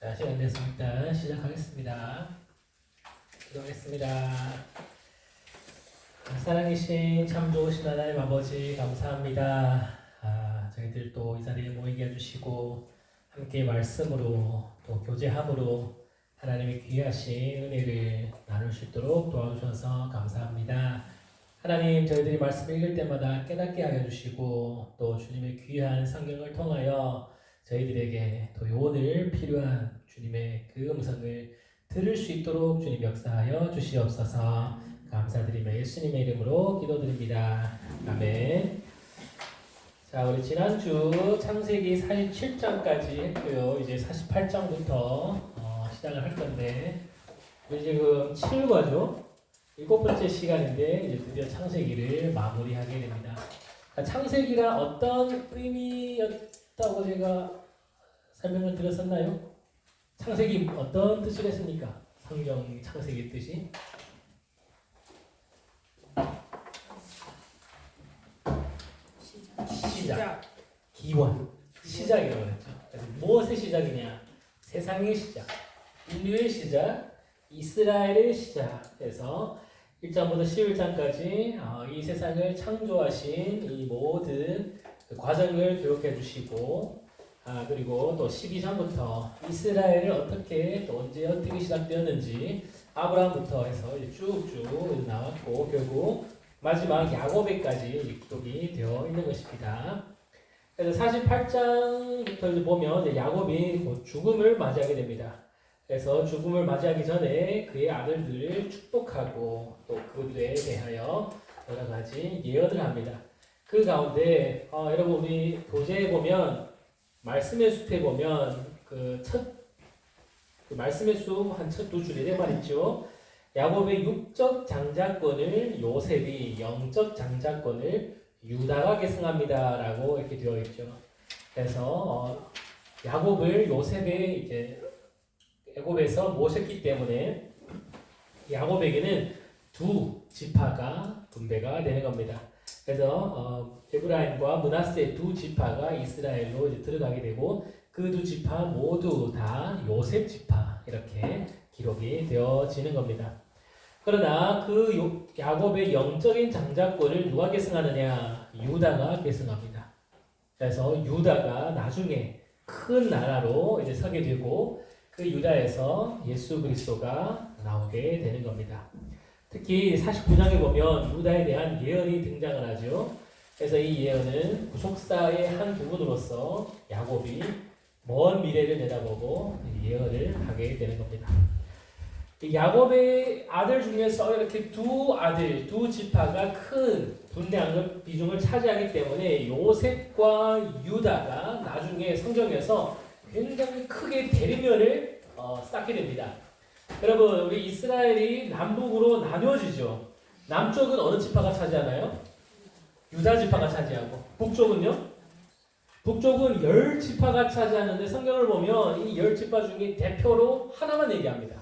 자, 시간 됐으니까 시작하겠습니다. 기도하겠습니다. 사랑이신 참 좋으신 하나님 아버지 감사합니다. 저희들 또 이 자리에 모이게 해주시고 함께 말씀으로 또 교제함으로 하나님의 귀하신 은혜를 나눌 수 있도록 도와주셔서 감사합니다. 하나님, 저희들이 말씀 읽을 때마다 깨닫게 하여 주시고 또 주님의 귀한 성경을 통하여 저희들에게 또 오늘 필요한 주님의 그 음성을 들을 수 있도록 주님 역사하여 주시옵소서. 감사드리며 예수님의 이름으로 기도드립니다. 아멘. 자, 우리 지난주 창세기 47장까지 했고요. 이제 48장부터 시작을 할 건데 우리 지금 7과죠. 7번째 시간인데 이제 드디어 창세기를 마무리하게 됩니다. 창세기가 어떤 의미였다고 제가 설명을 드렸었나요? 창세기 어떤 뜻을 했습니까? 성경 창세기 뜻이? 시작. 기원. 시작이라고 했죠. 그래서 무엇의 시작이냐? 세상의 시작, 인류의 시작, 이스라엘의 시작해서 1장부터 11장까지 이 세상을 창조하신 이 모든 그 과정을 기록해 주시고 그리고 또 12장부터 이스라엘을 어떻게 또 언제 어떻게 시작되었는지 아브라함부터 해서 이제 쭉쭉 나왔고 결국 마지막 야곱에까지 기록이 되어 있는 것입니다. 그래서 48장부터 이제 보면 이제 야곱이 곧 죽음을 맞이하게 됩니다. 그래서 죽음을 맞이하기 전에 그의 아들들을 축복하고 또 그들에 대하여 여러 가지 예언을 합니다. 그 가운데 여러분 우리 교재에 보면 말씀의 숲에 보면 그 말씀의 숲 한 첫 두 줄에 말있죠. 야곱의 육적 장자권을 요셉이 영적 장자권을 유다가 계승합니다라고 이렇게 되어 있죠. 그래서 야곱을 요셉의 이제 애굽에서 모셨기 때문에 야곱에게는 두 지파가 분배가 되는 겁니다. 그래서 에브라임과 므낫세 두 지파가 이스라엘로 이제 들어가게 되고 그 두 지파 모두 다 요셉 지파 이렇게 기록이 되어지는 겁니다. 그러나 그 야곱의 영적인 장자권을 누가 계승하느냐? 유다가 계승합니다. 그래서 유다가 나중에 큰 나라로 이제 서게 되고 그 유다에서 예수 그리스도가 나오게 되는 겁니다. 특히 49장에 보면 유다에 대한 예언이 등장을 하죠. 그래서 이 예언은 구속사의 한 부분으로서 야곱이 먼 미래를 내다보고 예언을 하게 되는 겁니다. 야곱의 아들 중에서 이렇게 두 지파가 큰 분량을 비중을 차지하기 때문에 요셉과 유다가 나중에 성경에서 굉장히 크게 대립면을 쌓게 됩니다. 여러분, 우리 이스라엘이 남북으로 나뉘어지죠. 남쪽은 어느 지파가 차지하나요? 유다 지파가 차지하고, 북쪽은요? 북쪽은 10지파가 차지하는데 성경을 보면 이 10지파 중에 대표로 하나만 얘기합니다.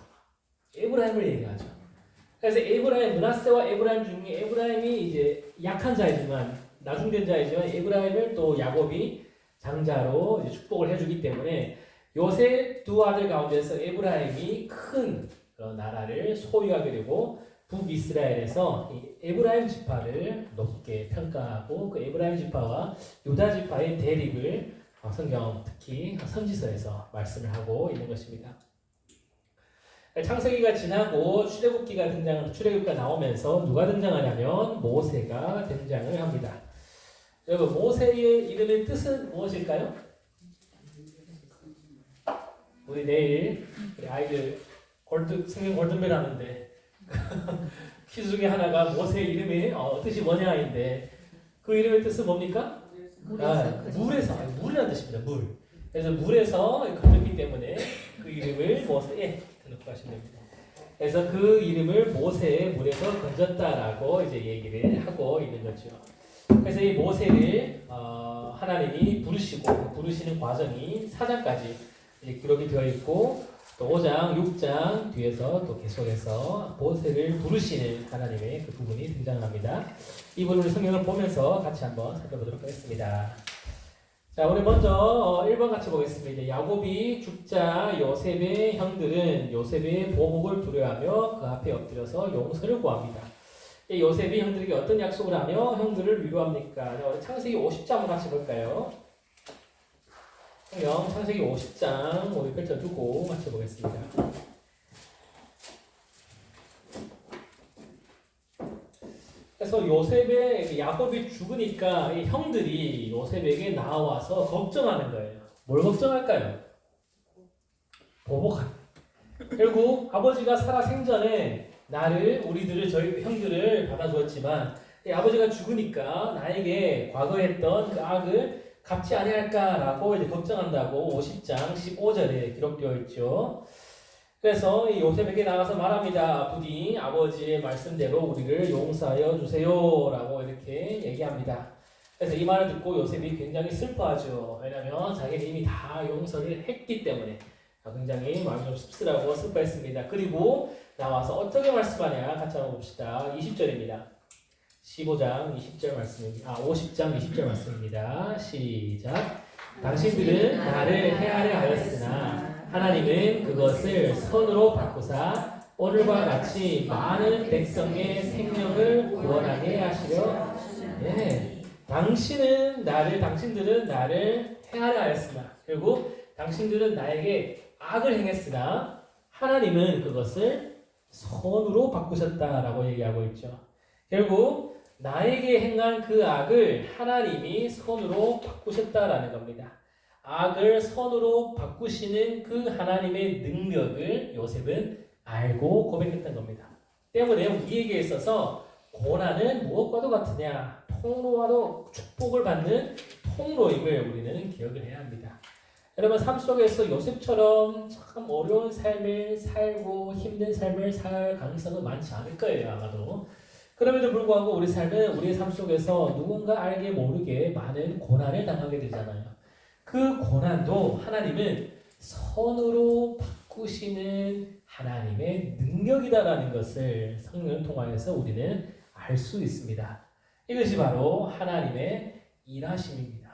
에브라임을 얘기하죠. 그래서 에브라임, 므낫세와 에브라임 중에 에브라임이 이제 약한 자이지만 나중된 자이지만 에브라임을 또 야곱이 장자로 이제 축복을 해주기 때문에 요셉 두 아들 가운데서 에브라임이 큰 나라를 소유하게 되고 북이스라엘에서 이 에브라임 지파를 높게 평가하고 그 에브라임 지파와 유다 지파의 대립을 성경 특히 선지서에서 말씀을 하고 있는 것입니다. 창세기가 지나고 출애굽기가 나오면서 누가 등장하냐면 모세가 등장을 합니다. 여러분, 모세의 이름의 뜻은 무엇일까요? 우리 내일 우리 아이들 성경 골든벨 하는데 퀴즈 중에 하나가 모세의 이름의 뜻이 뭐냐인데 그 이름의 뜻은 뭡니까? 물이라는 뜻입니다. 물. 그래서 물에서 건졌기 때문에 그 이름을 모세에 넣고 가시면 됩니다. 그래서 그 이름을 모세의 물에서 건졌다라고 이제 얘기를 하고 있는 거죠. 그래서 이 모세를 하나님이 부르시는 과정이 4장까지 기록이 되어 있고 또 5장, 6장 뒤에서 또 계속해서 모세를 부르시는 하나님의 그 부분이 등장합니다. 이 부분을 성경을 보면서 같이 한번 살펴보도록 하겠습니다. 자, 우리 먼저 1번 같이 보겠습니다. 야곱이 죽자 요셉의 형들은 요셉의 보복을 두려워하며 그 앞에 엎드려서 용서를 구합니다. 요셉이 형들에게 어떤 약속을 하며 형들을 위로합니까? 자, 우리 창세기 50장 같이 볼까요? 창세기 50장 우리 펼쳐두고 같이 보겠습니다. 그래서 요셉의 야곱이 죽으니까 이 형들이 요셉에게 나와서 걱정하는 거예요. 뭘 걱정할까요? 보복한. 결국 아버지가 살아 생전에 저희 형들을 받아주었지만 아버지가 죽으니까 나에게 과거에 했던 그 악을 갚지 아니할까라고 이제 걱정한다고 50장 15절에 기록되어 있죠. 그래서 요셉에게 나가서 말합니다. 부디 아버지의 말씀대로 우리를 용서하여 주세요라고 이렇게 얘기합니다. 그래서 이 말을 듣고 요셉이 굉장히 슬퍼하죠. 왜냐하면 자기는 이미 다 용서를 했기 때문에 굉장히 마음이 좀 씁쓸하고 슬퍼했습니다. 그리고 나와서 어떻게 말씀하냐 같이 한번 봅시다. 20절입니다. 15장 20절 말씀입니다. 50장 20절 말씀입니다. 시작. 당신들은 나를 해하려 하였으나 하나님은 그것을 선으로 바꾸사 오늘과 같이 많은 백성의 생명을 구원하게 하시려. 네. 당신들은 나를 해하려 하였으나 결국 당신들은 나에게 악을 행했으나 하나님은 그것을 선으로 바꾸셨다라고 얘기하고 있죠. 결국 나에게 행한 그 악을 하나님이 선으로 바꾸셨다라는 겁니다. 악을 선으로 바꾸시는 그 하나님의 능력을 요셉은 알고 고백했던 겁니다. 때문에 우리에게 있어서 고난은 무엇과도 같으냐? 통로와도 축복을 받는 통로임을 우리는 기억을 해야 합니다. 여러분 삶 속에서 요셉처럼 참 어려운 삶을 살고 힘든 삶을 살 가능성은 많지 않을 거예요. 아마도. 그럼에도 불구하고 우리의 삶 속에서 누군가 알게 모르게 많은 고난을 당하게 되잖아요. 그 고난도 하나님은 선으로 바꾸시는 하나님의 능력이다라는 것을 성령을 통하여서 우리는 알 수 있습니다. 이것이 바로 하나님의 일하심입니다.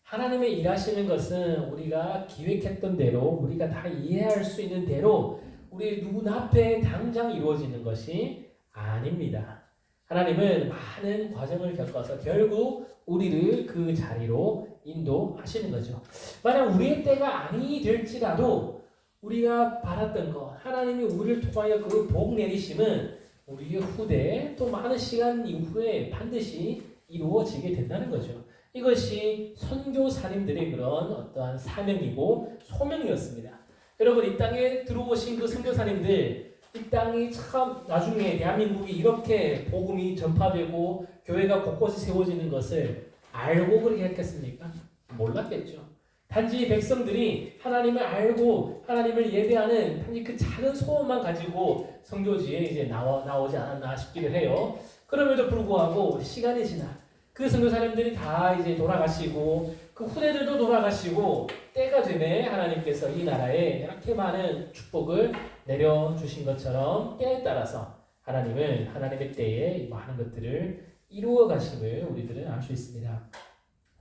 하나님의 일하시는 것은 우리가 기획했던 대로 우리가 다 이해할 수 있는 대로 우리 누구 앞에 당장 이루어지는 것이 아닙니다. 하나님은 많은 과정을 겪어서 결국 우리를 그 자리로 인도하시는 거죠. 만약 우리의 때가 아니 될지라도 우리가 바랐던 것, 하나님이 우리를 통하여 그 복 내리심은 우리의 후대 또 많은 시간 이후에 반드시 이루어지게 된다는 거죠. 이것이 선교사님들의 그런 어떠한 사명이고 소명이었습니다. 여러분 이 땅에 들어오신 그 선교사님들 이 땅이 참 나중에 대한민국이 이렇게 복음이 전파되고 교회가 곳곳에 세워지는 것을 알고 그렇게 했겠습니까? 몰랐겠죠. 단지 백성들이 하나님을 알고 하나님을 예배하는 단지 그 작은 소원만 가지고 선교지에 이제 나오지 않았나 싶기도 해요. 그럼에도 불구하고 시간이 지나 그 선교사님들이 다 이제 돌아가시고 그 후대들도 돌아가시고 때가 되매 하나님께서 이 나라에 이렇게 많은 축복을 내려주신 것처럼 때에 따라서 하나님은 하나님의 때에 많은 것들을 이루어 가심을 우리들은 알 수 있습니다.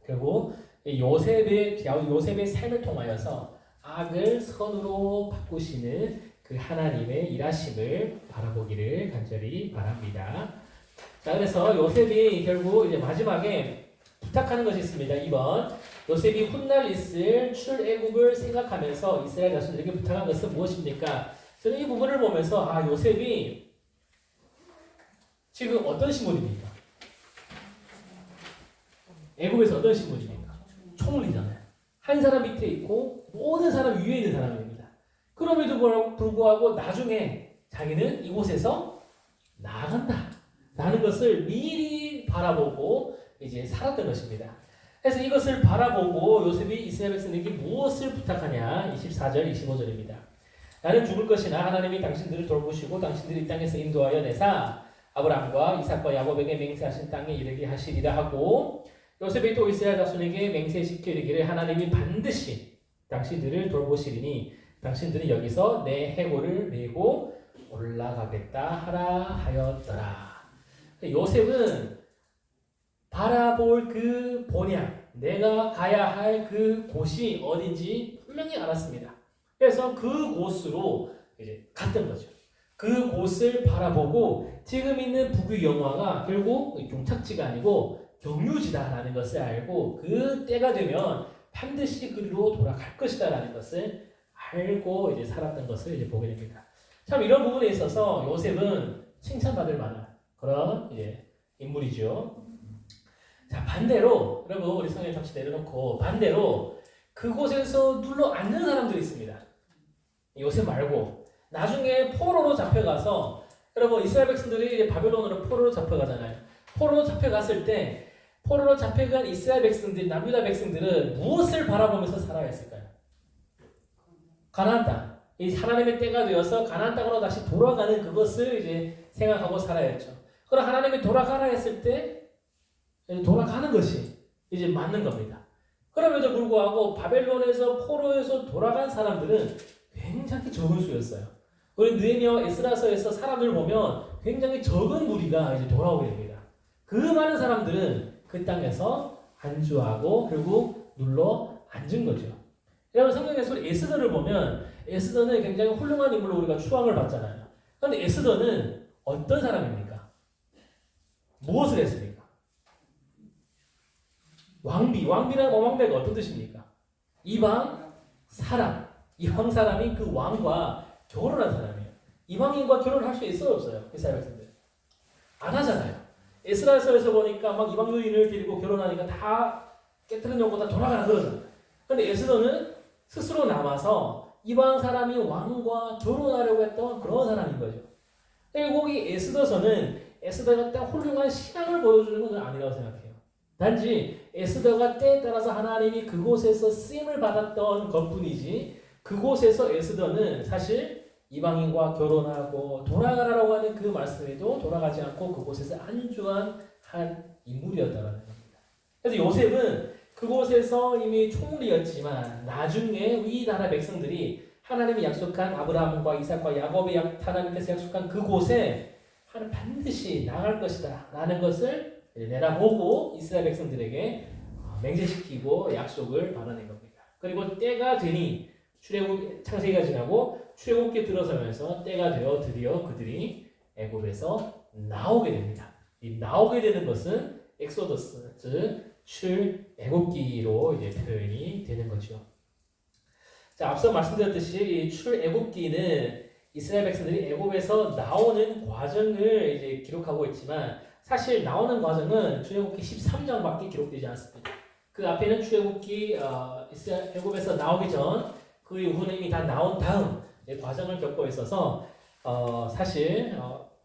결국 요셉의 삶을 통하여서 악을 선으로 바꾸시는 그 하나님의 일하심을 바라보기를 간절히 바랍니다. 자, 그래서 요셉이 결국 이제 마지막에 부탁하는 것이 있습니다. 2번. 요셉이 훗날 있을 출애굽을 생각하면서 이스라엘 자손들에게 부탁한 것은 무엇입니까? 저는 이 부분을 보면서 요셉이 지금 어떤 신분입니까? 애굽에서 어떤 신분입니까? 총리잖아요. 한 사람 밑에 있고 모든 사람 위에 있는 사람입니다. 그럼에도 불구하고 나중에 자기는 이곳에서 나간다 라는 것을 미리 바라보고 이제 살았던 것입니다. 그래서 이것을 바라보고 요셉이 이스라엘 백성에게 무엇을 부탁하냐? 24절, 25절입니다. 나는 죽을 것이나 하나님이 당신들을 돌보시고 당신들이 이 땅에서 인도하여 내사 아브라함과 이삭과 야곱에게 맹세하신 땅에 이르게 하시리라 하고 요셉이 또 이스라엘 자손에게 맹세시켜 이르기를 하나님이 반드시 당신들을 돌보시리니 당신들은 여기서 내 해골을 메고 올라가겠다 하라 하였더라. 요셉은 바라볼 그 본향, 내가 가야 할 그 곳이 어딘지 분명히 알았습니다. 그래서 그 곳으로 이제 갔던 거죠. 그 곳을 바라보고 지금 있는 북위 영화가 결국 종착지가 아니고 경유지다라는 것을 알고 그 때가 되면 반드시 그리로 돌아갈 것이다라는 것을 알고 이제 살았던 것을 이제 보게 됩니다. 참 이런 부분에 있어서 요셉은 칭찬받을 만한 그런 이제 인물이죠. 자 반대로 여러분 우리 성경 잠시 내려놓고 반대로 그곳에서 눌러 앉는 사람들이 있습니다. 요셉 말고 나중에 포로로 잡혀가서 여러분 이스라엘 백성들이 이제 바벨론으로 포로로 잡혀가잖아요. 포로로 잡혀갔을 때 포로로 잡혀간 이스라엘 백성들, 남유다 백성들은 무엇을 바라보면서 살아야 했을까요? 가나안 땅. 이 하나님의 때가 되어서 가나안 땅으로 다시 돌아가는 그것을 이제 생각하고 살아야 했죠. 그럼 하나님이 돌아가라 했을 때 돌아가는 것이 이제 맞는 겁니다. 그럼에도 불구하고 바벨론에서 포로에서 돌아간 사람들은 굉장히 적은 수였어요. 우리 느헤미야 에스라서에서 사람들 보면 굉장히 적은 무리가 이제 돌아오게 됩니다. 그 많은 사람들은 그 땅에서 안주하고 결국 눌러 앉은 거죠. 여러분 성경에서 에스더를 보면 에스더는 굉장히 훌륭한 인물로 우리가 추앙을 받잖아요. 그런데 에스더는 어떤 사람입니까? 무엇을 했습니까? 왕비라는 왕비가 어떤 뜻입니까? 이방 사람. 이방 사람이 그 왕과 결혼한 사람이에요. 이방인과 결혼할 수 있어요, 없어요? 이스라엘 백성들 안 하잖아요. 에스라서에서 보니까 막 이방 여인을 데리고 결혼하니까 다 깨트린 정보 다 돌아가라 그러잖아요. 근데 에스더는 스스로 남아서 이방 사람이 왕과 결혼하려고 했던 그런 사람인 거죠. 결국 이 에스더서는 에스더가 딱 훌륭한 신앙을 보여주는 것은 아니라고 생각해요. 단지 에스더가 때에 따라서 하나님이 그곳에서 쓰임을 받았던 것뿐이지 그곳에서 에스더는 사실 이방인과 결혼하고 돌아가라고 하는 그 말씀에도 돌아가지 않고 그곳에서 안주한 한 인물이었다는 겁니다. 그래서 요셉은 그곳에서 이미 총리였지만 나중에 이 나라 백성들이 하나님이 약속한 아브라함과 이삭과 야곱의 하나님께서 약속한 그곳에 하나님 반드시 나갈 것이다 라는 것을 내다보고 이스라엘 백성들에게 맹세시키고 약속을 받아낸 겁니다. 그리고 때가 되니 창세기가 지나고 출애굽기에 들어서면서 때가 되어 드디어 그들이 애굽에서 나오게 됩니다. 이 나오게 되는 것은 엑소더스, 즉 출애굽기로 이제 표현이 되는 거죠. 자, 앞서 말씀드렸듯이 이 출애굽기는 이스라엘 백성들이 애굽에서 나오는 과정을 이제 기록하고 있지만 사실 나오는 과정은 출애굽기 13장밖에 기록되지 않습니다. 그 앞에는 출애굽기 이스라엘 애굽에서 나오기 전 그 이후는 이미 다 나온 다음 과정을 겪고 있어서 사실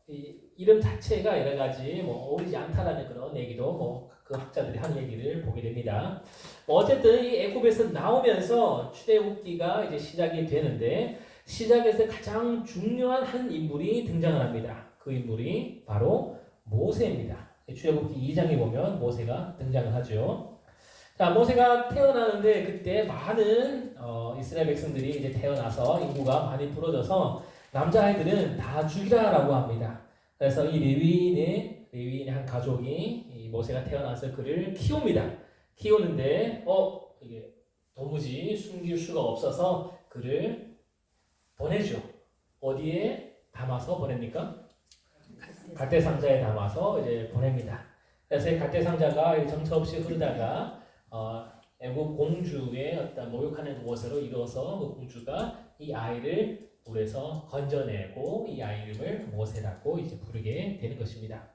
이 이름 자체가 여러 가지 어울리지 않다라는 그런 얘기도 그 학자들이 한 얘기를 보게 됩니다. 어쨌든 이 애굽에서 나오면서 출애굽기가 이제 시작이 되는데 시작에서 가장 중요한 한 인물이 등장을 합니다. 그 인물이 바로 모세입니다. 출애굽기 2장에 보면 모세가 등장을 하죠. 자, 모세가 태어나는데 그때 많은 이스라엘 백성들이 이제 태어나서 인구가 많이 부러져서 남자아이들은 다 죽이라라고 합니다. 그래서 이 레위인의 한 가족이 이 모세가 태어나서 그를 키웁니다. 키우는데 이게 도무지 숨길 수가 없어서 그를 보내죠. 어디에 담아서 보냅니까? 갈대상자에 담아서 이제 보냅니다. 그래서 이 갈대상자가 정처 없이 흐르다가 애굽 공주의 어떤 목욕하는 곳으로 이루어서 그 공주가 이 아이를 물에서 건져내고 이 아이 이름을 모세라고 이제 부르게 되는 것입니다.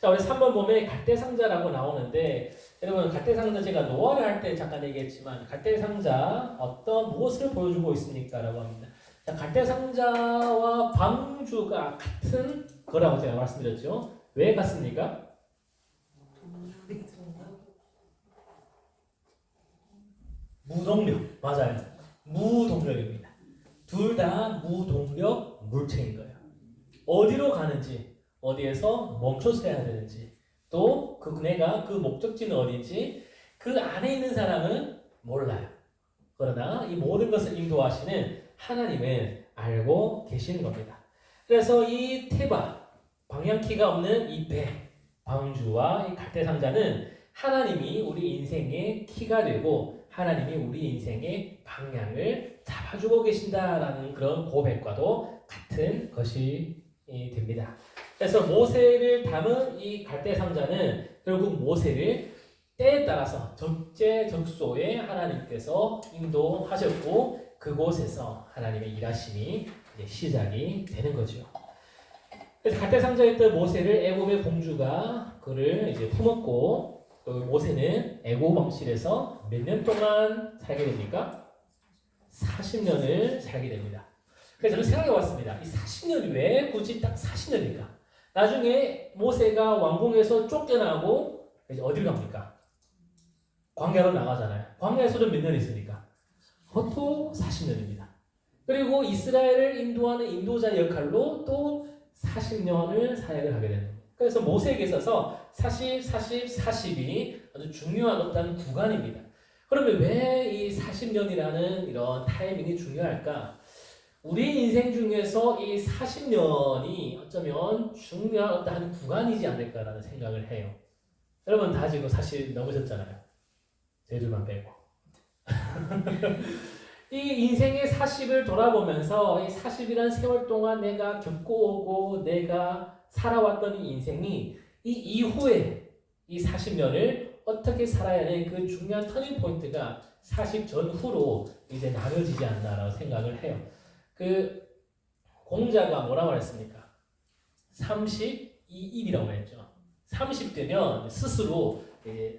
자, 우리 3번 보면 갈대상자라고 나오는데 여러분 갈대상자 제가 노아를 할 때 잠깐 얘기했지만 갈대상자 무엇을 보여주고 있습니까? 라고 합니다. 자, 갈대상자와 방주가 같은 거라고 제가 말씀드렸죠. 왜 같습니까? 무동력. 맞아요. 무동력입니다. 둘 다 무동력 물체인 거예요. 어디로 가는지, 어디에서 멈춰서야 되는지, 또 그네가 그 목적지는 어딘지 그 안에 있는 사람은 몰라요. 그러나 이 모든 것을 인도하시는 하나님은 알고 계시는 겁니다. 그래서 이 테바, 방향키가 없는 이 배, 방주와 이 갈대상자는 하나님이 우리 인생의 키가 되고 하나님이 우리 인생의 방향을 잡아주고 계신다라는 그런 고백과도 같은 것이 됩니다. 그래서 모세를 담은 이 갈대 상자는 결국 모세를 때에 따라서 적재적소에 하나님께서 인도하셨고 그곳에서 하나님의 일하심이 이제 시작이 되는 거죠. 그래서 갈대 상자에 있던 모세를 애굽의 공주가 그를 이제 품었고 모세는 애굽 왕실에서 몇 년 동안 살게 됩니까? 40년을 살게 됩니다. 그래서 저는 생각해 봤습니다. 이 40년이 왜 굳이 딱 40년일까? 나중에 모세가 왕궁에서 쫓겨나고 이제 어디로 갑니까? 광야로 나가잖아요. 광야에서도 몇 년 있으니까? 보통 40년입니다. 그리고 이스라엘을 인도하는 인도자 역할로 또 40년을 사역을 하게 되는 겁니다. 그래서 모세에게 있어서 40, 40, 40이 아주 중요한 어떤 구간입니다. 그러면 왜 이 40년이라는 이런 타이밍이 중요할까? 우리 인생 중에서 이 40년이 어쩌면 중요한 어떤 구간이지 않을까라는 생각을 해요. 여러분 다 지금 사실 넘으셨잖아요. 저희들만 빼고. 이 인생의 40을 돌아보면서 이 40이라는 세월 동안 내가 겪고 오고 내가 살아왔던 이 인생이 이 이후에 이 40년을 어떻게 살아야 하는 그 중요한 터닝 포인트가 40 전후로 이제 나눠지지 않나라고 생각을 해요. 그 공자가 뭐라고 그랬습니까? 32일이라고 했죠. 30대면 스스로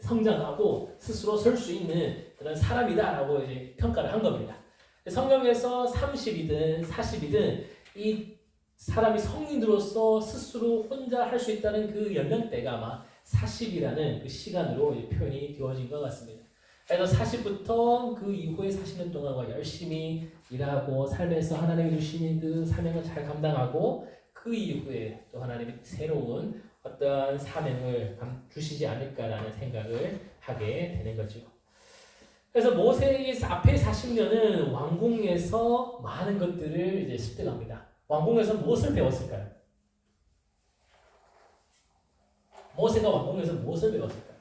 성장하고 스스로 설 수 있는 그런 사람이다라고 이제 평가를 한 겁니다. 성경에서 30이든 40이든 이 사람이 성인으로서 스스로 혼자 할 수 있다는 그 연령대가 아마 40이라는 그 시간으로 표현이 되어진 것 같습니다. 그래서 40부터 그 이후에 40년 동안 열심히 일하고 삶에서 하나님이 주신 그 사명을 잘 감당하고 그 이후에 또 하나님이 새로운 어떤 사명을 주시지 않을까라는 생각을 하게 되는 거죠. 그래서 모세의 앞에 40년은 왕궁에서 많은 것들을 이제 습득합니다. 왕궁에서 무엇을 배웠을까요? 모세가 왕궁에서 무엇을 배웠을까요?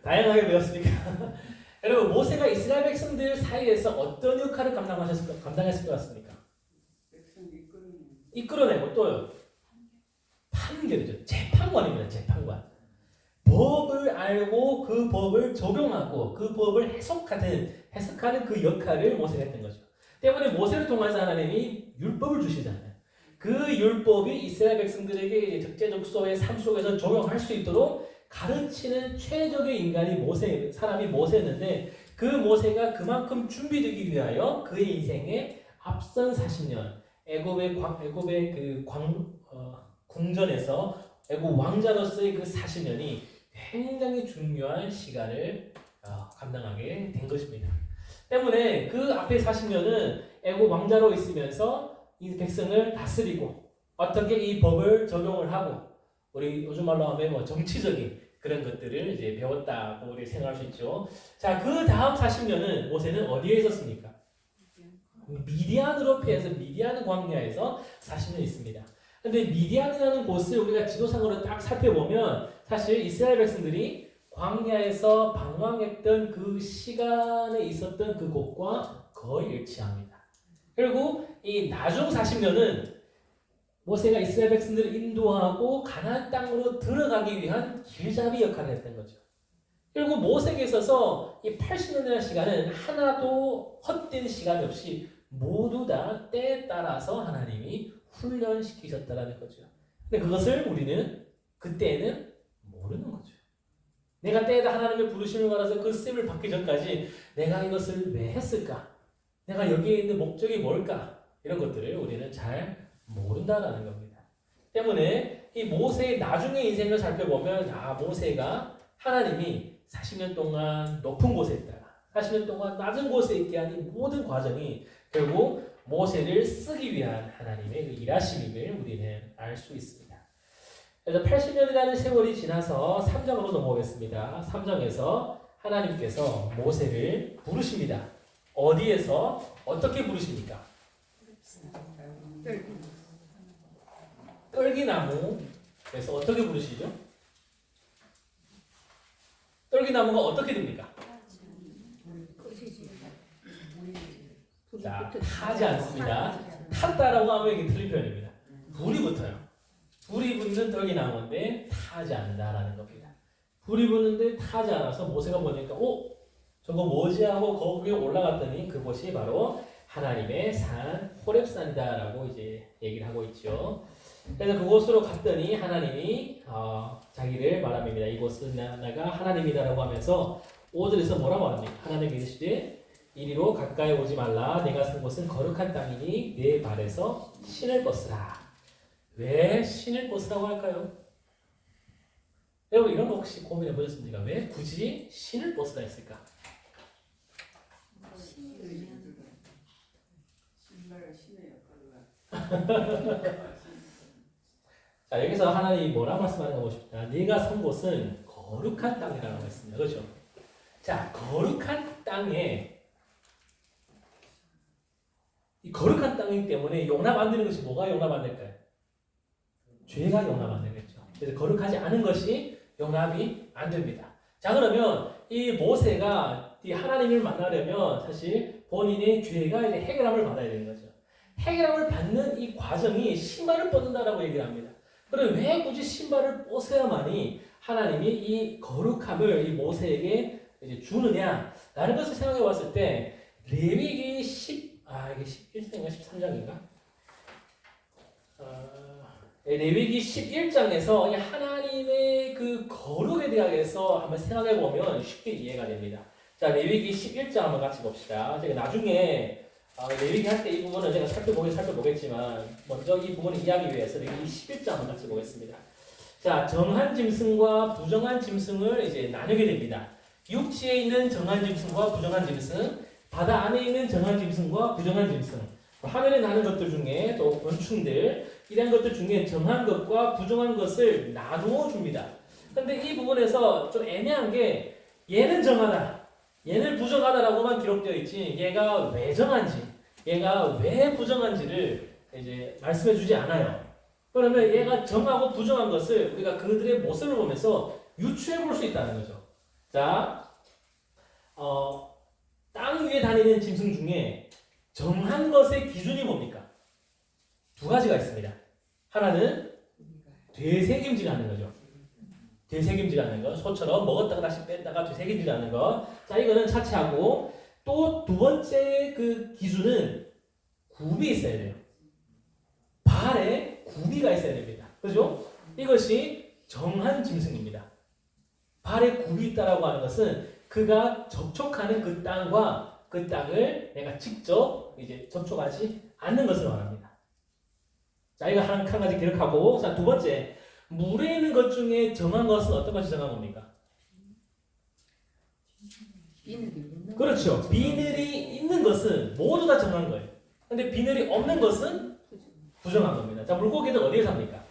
다양하게 배웠으니까. 여러분 모세가 이스라엘 백성들 사이에서 어떤 역할을 감당했을 것 같습니까? 이끌어내고 또요. 판결이죠. 재판관입니다. 재판관. 법을 알고 그 법을 적용하고 그 법을 해석하는 그 역할을 모세가 했던 거죠. 때문에 모세를 통해서 하나님이 율법을 주시잖아요. 그 율법이 이스라엘 백성들에게 적재적소의 삶 속에서 적용할 수 있도록 가르치는 최적의 인간이 사람이 모세였는데 그 모세가 그만큼 준비되기 위하여 그의 인생의 앞선 40년 애굽의 궁전에서 애굽 왕자로서의 그 40년이 굉장히 중요한 시간을 감당하게 된 것입니다. 때문에 그 앞에 40년은 애굽 왕자로 있으면서 이 백성을 다스리고 어떻게 이 법을 적용을 하고 우리 요즘 말로 하면 정치적인 그런 것들을 이제 배웠다고 우리 생각할 수 있죠. 자, 그 다음 40년은 모세는 어디에 있었습니까? 미디안으로 피해서 미디안 광야에서 40년 있습니다. 근데 미디안이라는 곳을 우리가 지도상으로 딱 살펴보면 사실 이스라엘 백성들이 광야에서 방황했던 그 시간에 있었던 그 곳과 거의 일치합니다. 그리고 이 나중 40년은 모세가 이스라엘 백성들을 인도하고 가나안 땅으로 들어가기 위한 길잡이 역할을 했던 거죠. 그리고 모세에게 있어서 이 80년이라는 시간은 하나도 헛된 시간이 없이 모두 다 때에 따라서 하나님이 훈련시키셨다라는 거죠. 근데 그것을 우리는 그때는 모르는 거죠. 내가 때에다 하나님의 부르심을 받아서 그 쓰임을 받기 전까지 내가 이것을 왜 했을까? 내가 여기에 있는 목적이 뭘까? 이런 것들을 우리는 잘 모른다라는 겁니다. 때문에 이 모세의 나중의 인생을 살펴보면 모세가 하나님이 40년 동안 높은 곳에 있다가 40년 동안 낮은 곳에 있게 하는 모든 과정이 결국 모세를 쓰기 위한 하나님의 그 일하심임을 우리는 알 수 있습니다. 그래서 80년이라는 세월이 지나서 3장으로 넘어오겠습니다. 3장에서 하나님께서 모세를 부르십니다. 어디에서 어떻게 부르십니까? 떨기나무에서 어떻게 부르시죠? 떨기나무가 어떻게 됩니까? 자, 타지 않습니다. 탔다라고 하면 이게 틀린 표현입니다. 불이 붙어요. 불이 붙는 떨기나무인데 타지 않는다라는 겁니다. 불이 붙는데 타지 않아서 모세가 보니까 저거 뭐지 하고 거기에 올라갔더니 그곳이 바로 하나님의 산 호렙산이다라고 이제 얘기를 하고 있죠. 그래서 그곳으로 갔더니 하나님이 자기를 말합니다. 이곳은 내가 하나님이다라고 하면서 5절에서 뭐라고 합니까? 하나님이 이르시되 이리로 가까이 오지 말라. 내가 선 곳은 거룩한 땅이니 내 발에서 신을 벗으라. 왜 신을 벗으라고 할까요? 여러분 이런 거 혹시 고민해 보셨습니까? 왜 굳이 신을 벗으라 했을까? 자, 여기서 하나님이 뭐라 말씀하는가 보십시다. 네가 선 곳은 거룩한 땅이라고 했습니다. 그렇죠? 자, 거룩한 땅에 이 거룩한 땅이기 때문에 용납 안 되는 것이 뭐가 용납 안 될까요? 죄가 용납 안 되겠죠. 그래서 거룩하지 않은 것이 용납이 안 됩니다. 자, 그러면 이 모세가 이 하나님을 만나려면 사실 본인의 죄가 이제 해결함을 받아야 되는 거죠. 해결함을 받는 이 과정이 신발을 벗는다라고 얘기를 합니다. 그럼 왜 굳이 신발을 벗어야만이 하나님이 이 거룩함을 이 모세에게 이제 주느냐라는 것을 생각해 봤을 때 레위기 이게 11장인가 13장인가? 레위기 11장에서 하나님의 그 거룩에 대해서 한번 생각해 보면 쉽게 이해가 됩니다. 자, 레위기 11장 한번 같이 봅시다. 제가 나중에 레위기 할 때 이 부분은 제가 살펴보겠지만 먼저 이 부분을 이해하기 위해서 레위기 11장 한번 같이 보겠습니다. 자, 정한 짐승과 부정한 짐승을 이제 나누게 됩니다. 육지에 있는 정한 짐승과 부정한 짐승, 바다 안에 있는 정한 짐승과 부정한 짐승, 하늘에 나는 것들 중에 또 곤충들, 이런 것들 중에 정한 것과 부정한 것을 나누어 줍니다. 근데 이 부분에서 좀 애매한 게 얘는 정하다, 얘는 부정하다라고만 기록되어 있지 얘가 왜 정한지, 얘가 왜 부정한지를 이제 말씀해 주지 않아요. 그러면 얘가 정하고 부정한 것을 우리가 그들의 모습을 보면서 유추해 볼 수 있다는 거죠. 자, 땅 위에 다니는 짐승 중에 정한 것의 기준이 뭡니까? 두 가지가 있습니다. 하나는 되새김질하는 거죠. 되새김질하는 거. 소처럼 먹었다가 다시 뺐다가 되새김질하는 거. 자, 이거는 차치하고 또 두 번째 그 기준은 굽이 있어야 돼요. 발에 굽이가 있어야 됩니다. 그죠? 이것이 정한 짐승입니다. 발에 굽이 있다라고 하는 것은 그가 접촉하는 그 땅과 그 땅을 내가 직접 이제 접촉하지 않는 것을 말합니다. 자, 이거 한 가지 기억하고, 자, 두 번째, 물에 있는 것 중에 정한 것은 어떤 것이 정한 겁니까? 그렇죠. 비늘이 있는 것은 모두 다 정한 거예요. 근데 비늘이 없는 것은 부정한 겁니다. 자, 물고기는 어디에 삽니까?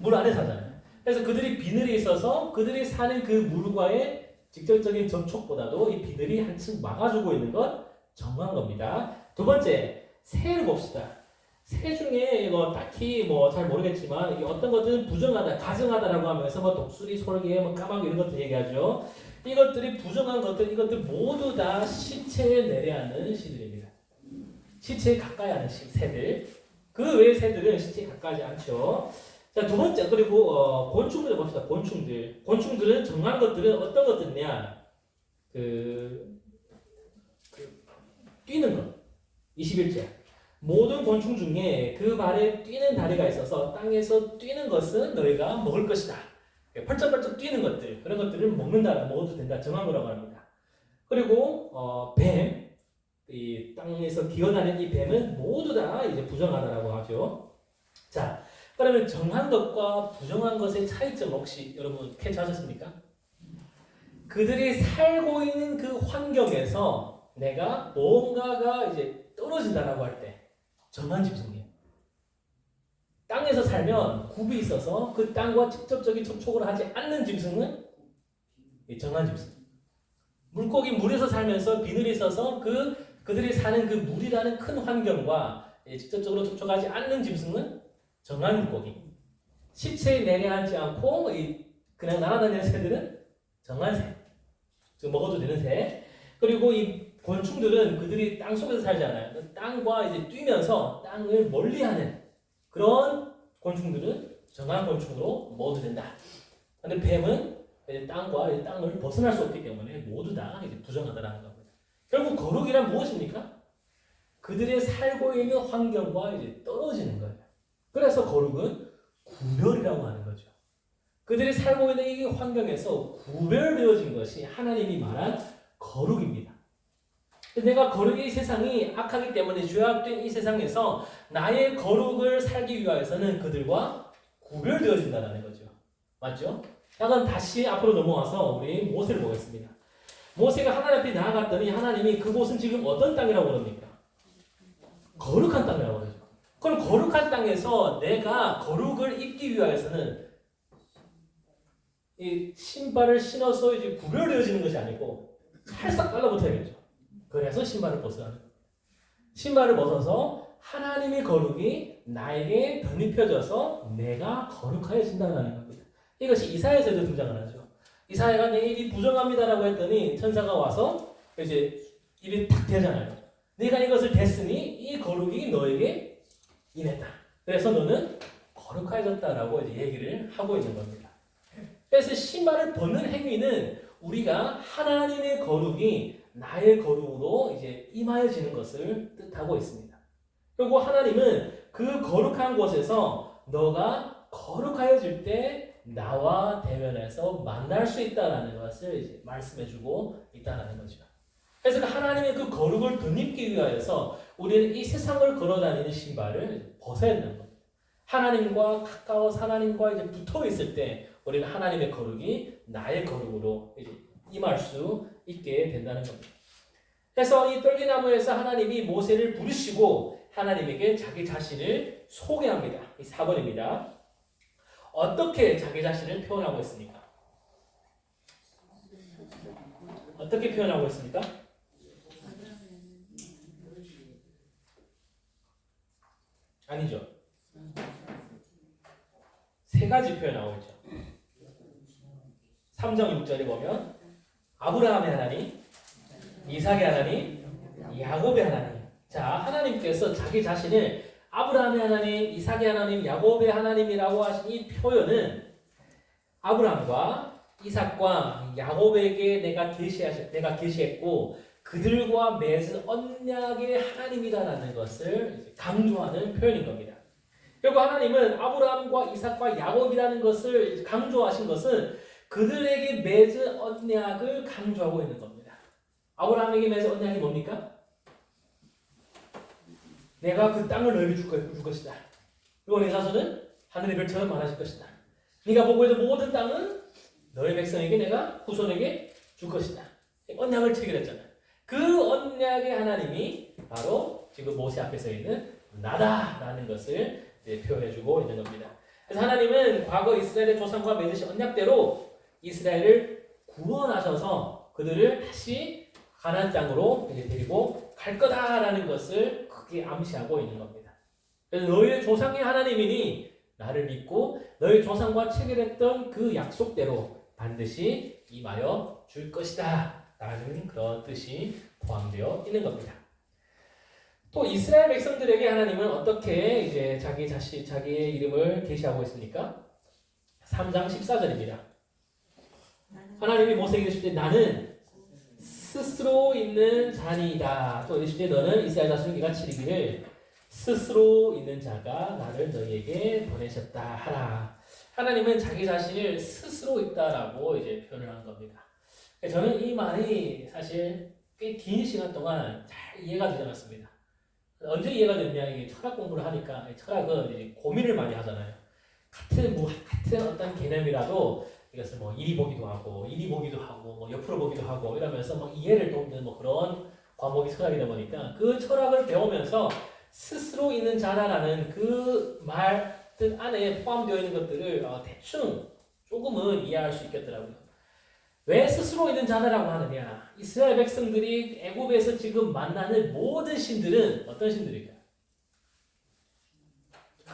물 안에 사잖아요. 그래서 그들이 비늘이 있어서 그들이 사는 그 물과의 직접적인 접촉보다도 이 비늘이 한층 막아주고 있는 것 정한 겁니다. 두 번째, 새를 봅시다. 새 중에 이거 딱히 뭐 잘 모르겠지만 어떤 것들은 부정하다, 가증하다라고 하면서 뭐 독수리, 솔개, 뭐 까마귀 이런 것들 얘기하죠. 이것들이 부정한 것들, 이것들 모두 다 시체에 내려앉는 시들입니다. 시체에 가까이 하는 새들. 그 외의 새들은 시체에 가까이 않죠. 자, 두 번째, 그리고 곤충들 봅시다. 곤충들은 정한 것들은 어떤 것들이냐? 뛰는 것. 21절. 모든 곤충 중에 그 발에 뛰는 다리가 있어서 땅에서 뛰는 것은 너희가 먹을 것이다. 펄쩍펄쩍 뛰는 것들, 그런 것들을 먹어도 된다. 정한 거라고 합니다. 그리고 뱀, 이 땅에서 기어다니는 이 뱀은 모두 다 이제 부정하다라고 하죠. 자, 그러면 정한 것과 부정한 것의 차이점 혹시 여러분 캐치하셨습니까? 그들이 살고 있는 그 환경에서 내가 뭔가가 이제 떨어진다라고 할 때 정한 짐승이에요. 땅에서 살면 굽이 있어서 그 땅과 직접적인 접촉을 하지 않는 짐승은 정한 짐승. 물고기 물에서 살면서 비늘이 있어서 그들이 사는 그 물이라는 큰 환경과 직접적으로 접촉하지 않는 짐승은 정한 물고기. 시체에 내려앉지 않고 그냥 날아다니는 새들은 정한 새. 즉 먹어도 되는 새. 그리고 이 곤충들은 그들이 땅 속에서 살잖아요. 그 땅과 이제 뛰면서 땅을 멀리하는 그런 곤충들은 정한 곤충으로 먹어도 된다. 근데 뱀은 이제 땅과 이제 땅을 벗어날 수 없기 때문에 모두 다 이제 부정하다라는 겁니다. 결국 거룩이란 무엇입니까? 그들의 살고 있는 환경과 이제 떨어지는 거예요. 그래서 거룩은 구별이라고 하는 거죠. 그들이 살고 있는 이 환경에서 구별되어진 것이 하나님이 말한 거룩입니다. 내가 거룩의 이 세상이 악하기 때문에 죄악된 이 세상에서 나의 거룩을 살기 위하여서는 그들과 구별되어진다는 거죠. 맞죠? 그럼 다시 앞으로 넘어와서 우리 모세를 보겠습니다. 모세가 하나님 앞에 나아갔더니 하나님이 그곳은 지금 어떤 땅이라고 그럽니까? 거룩한 땅이라고 그러죠. 그럼 거룩한 땅에서 내가 거룩을 입기 위하여서는 이 신발을 신어서 이제 구별되어지는 것이 아니고 살짝 달라붙어야겠죠. 그래서 신발을 벗으라는 거예요. 신발을 벗어서 하나님의 거룩이 나에게 덧입혀져서 내가 거룩하여진다는 겁니다. 이것이 이사야서에도 등장을 하죠. 이사야가 내 입이 부정합니다라고 했더니 천사가 와서 이제 입이 탁 대잖아요. 네가 이것을 댔으니 이 거룩이 너에게 임했다. 그래서 너는 거룩하여졌다라고 이제 얘기를 하고 있는 겁니다. 그래서 신발을 벗는 행위는 우리가 하나님의 거룩이 나의 거룩으로 이제 임하여지는 것을 뜻하고 있습니다. 그리고 하나님은 그 거룩한 곳에서 너가 거룩하여질 때 나와 대면해서 만날 수 있다라는 것을 이제 말씀해주고 있다라는 거죠. 그래서 하나님의 그 거룩을 덧입기 위하여서 우리는 이 세상을 걸어다니는 신발을 벗어야 된다는 겁니다. 하나님과 가까워서 하나님과 이제 붙어 있을 때 우리는 하나님의 거룩이 나의 거룩으로 이제 임할 수 있게 된다는 겁니다. 그래서 이 떨기나무에서 하나님이 모세를 부르시고 하나님에게 자기 자신을 소개합니다. 이 4번입니다. 어떻게 자기 자신을 표현하고 있습니까? 어떻게 표현하고 있습니까? 아니죠. 세 가지 표현하고 있죠. 3장 6절에 보면 아브라함의 하나님, 이삭의 하나님, 야곱의 하나님. 자, 하나님께서 자기 자신을 아브라함의 하나님, 이삭의 하나님, 야곱의 하나님이라고 하신 이 표현은 아브라함과 이삭과 야곱에게 내가 계시했고 그들과 맺은 언약의 하나님이다라는 것을 강조하는 표현인 겁니다. 결국 하나님은 아브라함과 이삭과 야곱이라는 것을 강조하신 것은 그들에게 맺은 언약을 강조하고 있는 겁니다. 아브라함에게 맺은 언약이 뭡니까? 내가 그 땅을 너에게 줄 것이다. 그리고 네 자손은 하늘의 별처럼 많아질 것이다. 네가 보고 있는 모든 땅은 너의 백성에게 내가 후손에게 줄 것이다. 언약을 체결했잖아요. 그 언약의 하나님이 바로 지금 모세 앞에 서 있는 나다라는 것을 표현해주고 있는 겁니다. 그래서 하나님은 과거 이스라엘의 조상과 맺으신 언약대로 이스라엘을 구원하셔서 그들을 다시 가나안 땅으로 데리고 갈 거다라는 것을 크게 암시하고 있는 겁니다. 그래서 너희의 조상의 하나님이니 나를 믿고 너희 조상과 체결했던 그 약속대로 반드시 임하여 줄 것이다 라는 그런 뜻이 포함되어 있는 겁니다. 또 이스라엘 백성들에게 하나님은 어떻게 이제 자기의 이름을 계시하고 있습니까? 3장 14절입니다. 하나님이 모세에게 이르실 때 나는 스스로 있는 자니이다. 또 이르실 때 너는 이스라엘 자손이 이같이 이르기를 스스로 있는 자가 나를 너희에게 보내셨다 하라. 하나님은 자기 자신을 스스로 있다라고 이제 표현을 한 겁니다. 저는 이 말이 사실 꽤 긴 시간 동안 잘 이해가 되지 않았습니다. 언제 이해가 됐냐? 이게 철학 공부를 하니까 철학은 이제 고민을 많이 하잖아요. 같은 어떤 개념이라도 이것을 뭐 이리 보기도 하고 뭐 옆으로 보기도 하고 이러면서 뭐 이해를 돕는 뭐 그런 과목이 철학이다 보니까 그 철학을 배우면서 스스로 있는 자라라는 그 말 뜻 안에 포함되어 있는 것들을 대충 조금은 이해할 수 있겠더라고요. 왜 스스로 있는 자라라고 하느냐? 이스라엘 백성들이 애굽에서 지금 만나는 모든 신들은 어떤 신들일까요?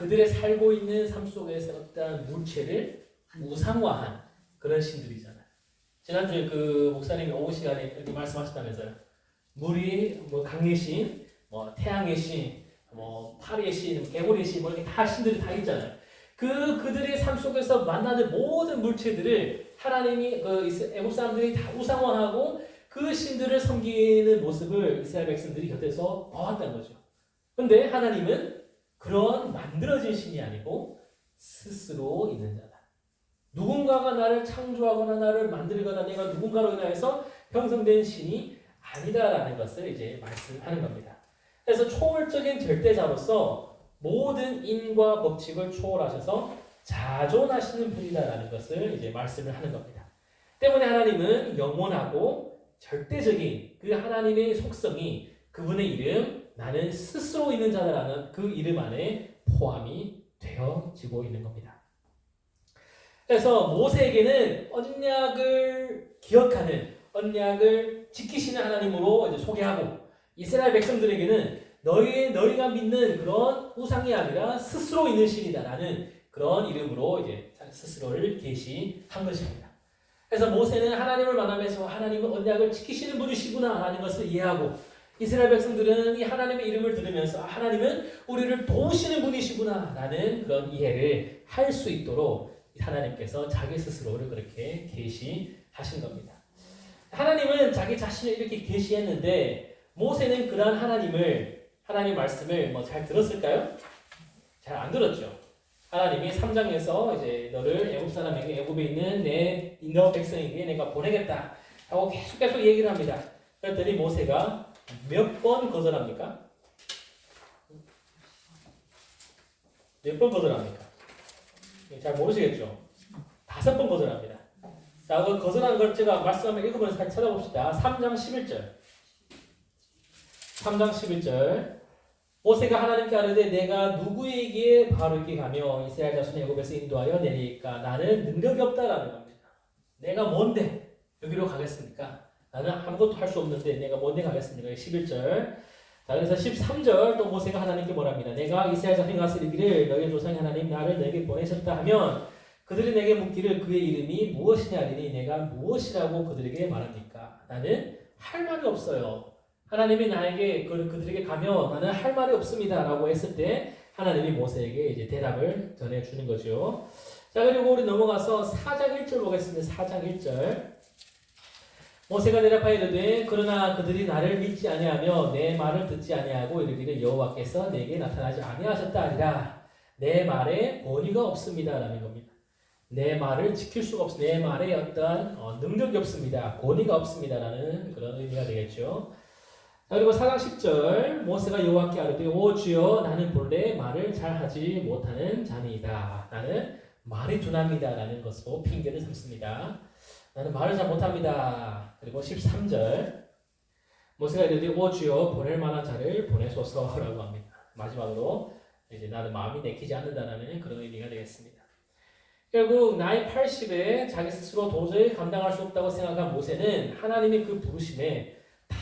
그들의 살고 있는 삶 속에서 어떤 물체를 우상화한 그런 신들이잖아요. 지난주에 그 목사님이 오후 시간에 이렇게 말씀하셨다면서요. 물이 뭐 강의 신, 뭐 태양의 신, 뭐 파리의 신, 개구리의 신, 뭐 이렇게 다 신들이 다 있잖아요. 그들의 삶 속에서 만나는 모든 물체들을 하나님이 애국 사람들이 다 우상화하고 그 신들을 섬기는 모습을 이스라엘 백성들이 곁에서 봐왔다는 거죠. 근데 하나님은 그런 만들어진 신이 아니고 스스로 있는 자다. 누군가가 나를 창조하거나 나를 만들거나 내가 누군가로 인하여서 형성된 신이 아니다라는 것을 이제 말씀하는 겁니다. 그래서 초월적인 절대자로서 모든 인과 법칙을 초월하셔서 자존하시는 분이다라는 것을 이제 말씀을 하는 겁니다. 때문에 하나님은 영원하고 절대적인 그 하나님의 속성이 그분의 이름 나는 스스로 있는 자다라는 그 이름 안에 포함이 되어지고 있는 겁니다. 그래서 모세에게는 언약을 기억하는 언약을 지키시는 하나님으로 이제 소개하고 이스라엘 백성들에게는 너희가 믿는 그런 우상이 아니라 스스로 있는 신이다라는 그런 이름으로 이제 스스로를 계시한 것입니다. 그래서 모세는 하나님을 만나면서 하나님은 언약을 지키시는 분이시구나라는 것을 이해하고 이스라엘 백성들은 이 하나님의 이름을 들으면서 하나님은 우리를 도우시는 분이시구나라는 그런 이해를 할 수 있도록 하나님께서 자기 스스로를 그렇게 계시하신 겁니다. 하나님은 자기 자신을 이렇게 계시했는데 모세는 그러한 하나님 말씀을 뭐 잘 들었을까요? 잘 안 들었죠. 하나님이 3장에서 이제 너를 애굽 사람에게 애굽에 있는 너 백성에게 내가 보내겠다 하고 계속 얘기를 합니다. 그랬더니 모세가 몇 번 거절합니까? 몇 번 거절합니까? 잘 모르시겠죠? 5번 거절합니다. 자, 그 거절한 걸 제가 말씀하면 읽어보면서 같이 찾아봅시다. 3장 11절. 3장 11절. 모세가 하나님께 아뢰되 내가 누구에게 바로에게 가며 이스라엘 자손 애굽에서 인도하여 내리까 나는 능력이 없다라는 겁니다. 내가 뭔데 여기로 가겠습니까? 나는 아무것도 할 수 없는데 내가 뭔데 가겠습니까? 11절. 자, 그래서 13절 또 모세가 하나님께 뭐랍니다. 내가 이스라엘 자손이 가서 이르기를 너희 조상의 하나님 나를 너에게 보내셨다 하면 그들이 내게 묻기를 그의 이름이 무엇이냐 하리니 내가 무엇이라고 그들에게 말합니까? 나는 할 말이 없어요. 하나님이 나에게 그들에게 가면 나는 할 말이 없습니다 라고 했을 때 하나님이 모세에게 이제 대답을 전해주는 거죠. 자, 그리고 우리 넘어가서 4장 1절 보겠습니다. 4장 1절. 모세가 대답하여 이르되 그러나 그들이 나를 믿지 아니하며 내 말을 듣지 아니하고 이르기를 여호와께서 내게 나타나지 아니하셨다 하리라. 내 말에 권위가 없습니다 라는 겁니다. 내 말을 지킬 수가 없습니다. 내 말에 어떠한 능력이 없습니다. 권위가 없습니다 라는 그런 의미가 되겠죠. 자, 그리고 4장 10절 모세가 여호와께 아뢰되 오 주여 나는 본래 말을 잘하지 못하는 자니이다. 나는 말이 둔합니다 라는 것으로 핑계를 삼습니다. 나는 말을 잘 못합니다. 그리고 13절 모세가 이르되 오 주여 보낼 만한 자를 보내소서라고 합니다. 마지막으로 이제 나는 마음이 내키지 않는다라는 그런 의미가 되겠습니다. 결국 나이 80에 자기 스스로 도저히 감당할 수 없다고 생각한 모세는 하나님의 그 부르심에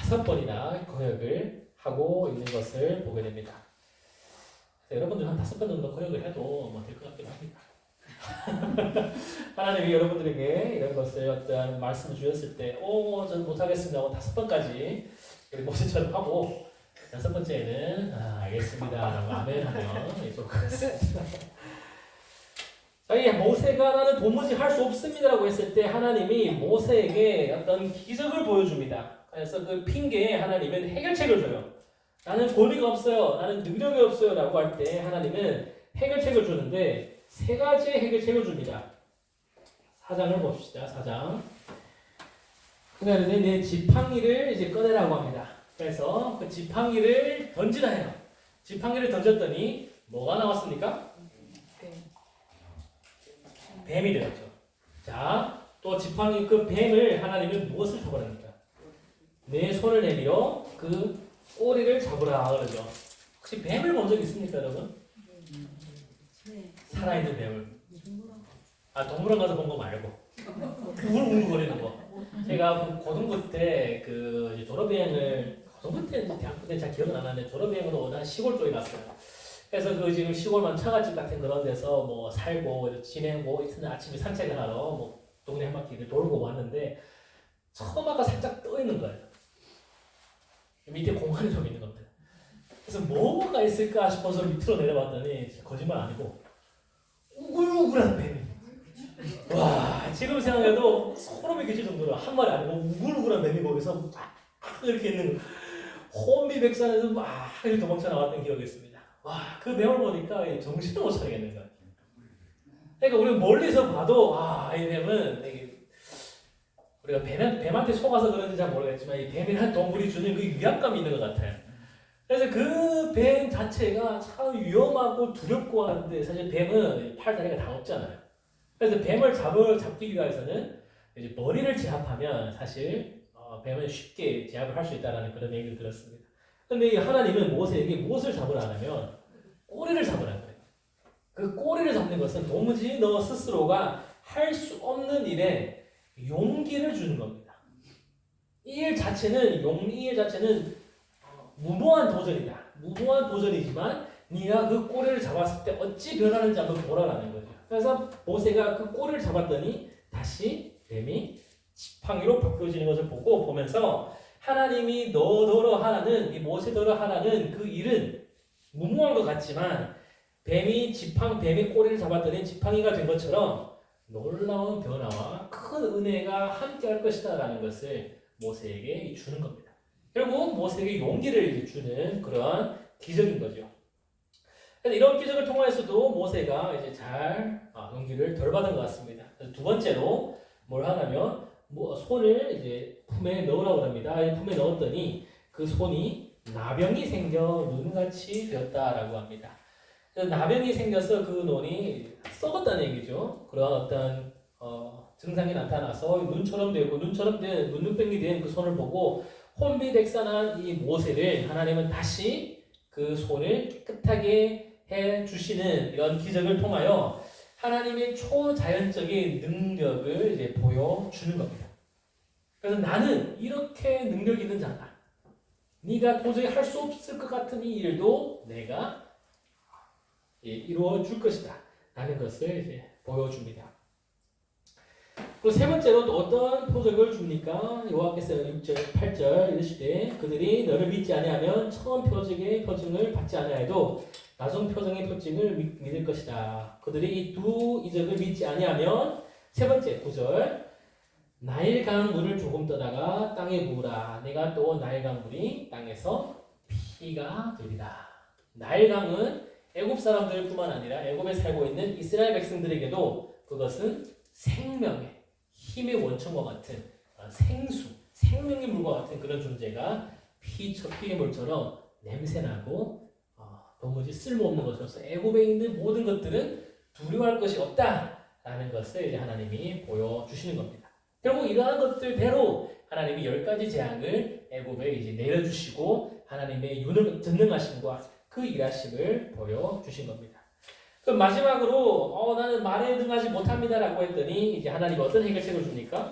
5번이나 거역을 하고 있는 것을 보게 됩니다. 여러분들 한 5번 정도 거역을 해도 뭐 될 것 같기도 합니다. 하나님이 여러분들에게 이런 것을 어떤 말씀을 주셨을 때 저는 못하겠습니다 하고 5번까지 우리 모세처럼 하고 6번째는 알겠습니다 라고 아멘 하면 좋을 것 같습니다. 자, 모세가 나는 도무지 할 수 없습니다 라고 했을 때 하나님이 모세에게 어떤 기적을 보여줍니다. 그래서 그 핑계에 하나님은 해결책을 줘요. 나는 권위가 없어요. 나는 능력이 없어요 라고 할 때 하나님은 해결책을 주는데 3가지의 해결책을 줍니다. 4장을 봅시다. 4장. 그러니까 내 지팡이를 이제 꺼내라고 합니다. 그래서 그 지팡이를 던지라 해요. 지팡이를 던졌더니 뭐가 나왔습니까? 뱀이 되었죠. 자, 또 지팡이 그 뱀을 하나님은 무엇을 잡으랍니까? 내 손을 내밀어 그 꼬리를 잡으라 그러죠. 혹시 뱀을 본 적 있습니까, 여러분? 살아있는 뱀을. 동물원 가서 본 거 말고. 웅웅거리는 거. 제가 고등부 때 졸업여행을, 고등부 때, 대학부 때 잘 기억은 안 나는데 졸업여행으로 어느 시골 쪽에 갔어요. 그래서 그 지금 시골만 처갓집 같은 그런 데서 뭐 살고 지내고 이튿날 아침에 산책을 하러 뭐 동네 한 바퀴를 돌고 왔는데 처마가 살짝 떠 있는 거예요. 밑에 공간이 좀 있는 겁니다. 그래서 뭐가 있을까 싶어서 밑으로 내려봤더니 거짓말 아니고 우글우글한 뱀이. 와, 지금 생각해도 소름이 끼칠 정도로 한 마리 아니고 우글우글한 뱀이 거기서 막 이렇게 있는 거. 혼비백산에서 막 이렇게 도망쳐 나왔던 기억이 있습니다. 와, 그 뱀을 보니까 정신을 못 차리겠는 거예요. 그러니까 우리가 멀리서 봐도 이 뱀은 우리가 뱀한테 속아서 그런지 잘 모르겠지만 이 뱀이라는 동물이 주는 그 위압감이 있는 것 같아요. 그래서 그 뱀 자체가 참 위험하고 두렵고 하는데 사실 뱀은 팔다리가 다 없잖아요. 그래서 뱀을 잡기 위해서는 이제 머리를 제압하면 사실 뱀은 쉽게 제압을 할 수 있다는 그런 얘기를 들었습니다. 근데 하나님은 모세에게 무엇을 잡으라 하냐면 꼬리를 잡으라 그래요. 그 꼬리를 잡는 것은 도무지 너 스스로가 할 수 없는 일에 용기를 주는 겁니다. 이 일 자체는 무모한 도전이다. 무모한 도전이지만 네가 그 꼬리를 잡았을 때 어찌 변하는지 한번 보라라는 거죠. 그래서 모세가 그 꼬리를 잡았더니 다시 뱀이 지팡이로 벗겨지는 것을 보면서 하나님이 너더러 하라는 이 모세더러 하라는 그 일은 무모한 것 같지만 뱀이 꼬리를 잡았더니 지팡이가 된 것처럼 놀라운 변화와 큰 은혜가 함께할 것이다라는 것을 모세에게 주는 겁니다. 결국 모세에게 용기를 주는 그런 기적인 거죠. 그래서 이런 기적을 통해서도 모세가 이제 잘 용기를 덜 받은 것 같습니다. 두 번째로 뭘 하냐면 손을 이제 품에 넣으라고 합니다. 이 품에 넣었더니 그 손이 나병이 생겨 눈같이 되었다라고 합니다. 나병이 생겨서 그 눈이 썩었다는 얘기죠. 그런 어떤 증상이 나타나서 눈처럼 되고 눈처럼 된 눈병이 된 그 손을 보고 혼비백산한 이 모세를 하나님은 다시 그 손을 깨끗하게 해 주시는 이런 기적을 통하여 하나님의 초자연적인 능력을 이제 보여주는 겁니다. 그래서 나는 이렇게 능력 있는 자다. 네가 도저히 할 수 없을 것 같은 이 일도 내가 이루어 줄 것이다. 라는 것을 이제 보여줍니다. 그리고 세 번째로 또 어떤 표적을 줍니까? 여호와께서 6절, 8절 이르시되 그들이 너를 믿지 아니하면 처음 표적의 표징을 받지 아니하여도 나중 표징의 표징을 믿을 것이다. 그들이 이 두 이적을 믿지 아니하면 세 번째 9절 나일강 물을 조금 떠다가 땅에 부으라. 내가 또 나일강 물이 땅에서 피가 되리라. 나일강은 애굽 사람들뿐만 아니라 애굽에 살고 있는 이스라엘 백성들에게도 그것은 생명의 힘의 원천과 같은 생명의 물과 같은 그런 존재가 피의 물처럼 냄새나고 도무지 쓸모없는 것으로서 애굽에 있는 모든 것들은 두려워할 것이 없다라는 것을 이제 하나님이 보여주시는 겁니다. 결국 이러한 것들대로 하나님이 10가지 재앙을 애굽에 이제 내려주시고 하나님의 전능하심과 그 일하심을 보여주신 겁니다. 그럼 마지막으로 나는 말에 능하지 못합니다라고 했더니 이제 하나님이 어떤 해결책을 줍니까?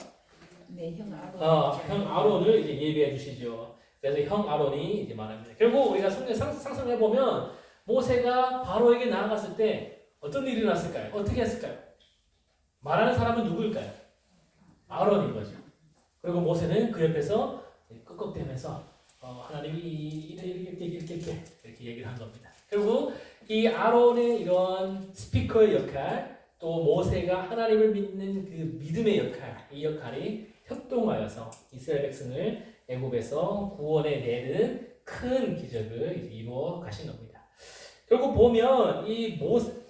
네, 형 아론. 형 아론을 이제 예비해 주시죠. 그래서 형 아론이 이제 말합니다. 결국 우리가 성경 상상해 보면 모세가 바로에게 나아갔을 때 어떤 일이 났을까요? 어떻게 했을까요? 말하는 사람은 누구일까요? 아론인 거죠. 그리고 모세는 그 옆에서 끄덕대면서 하나님이 이렇게 얘기를 한 겁니다. 결국 이 아론의 이런 스피커의 역할, 또 모세가 하나님을 믿는 그 믿음의 역할, 이 역할이 협동하여서 이스라엘 백성을 애굽에서 구원해 내는 큰 기적을 이루어 가신 겁니다. 결국 보면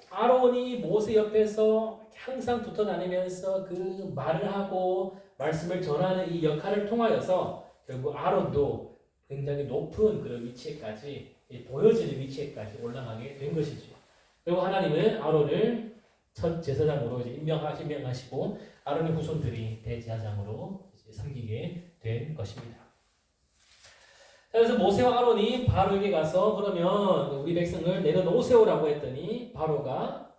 아론이 모세 옆에서 항상 붙어 다니면서 그 말을 하고 말씀을 전하는 이 역할을 통하여서 결국 아론도 굉장히 높은 그런 위치에까지 보여지는 위치에까지 올라가게 된 것이죠. 그리고 하나님은 아론을 첫 제사장으로 이제 임명하시고 아론의 후손들이 대제사장으로 섬기게 된 것입니다. 그래서 모세와 아론이 바로에게 가서 그러면 우리 백성을 내려놓으세요라고 했더니 바로가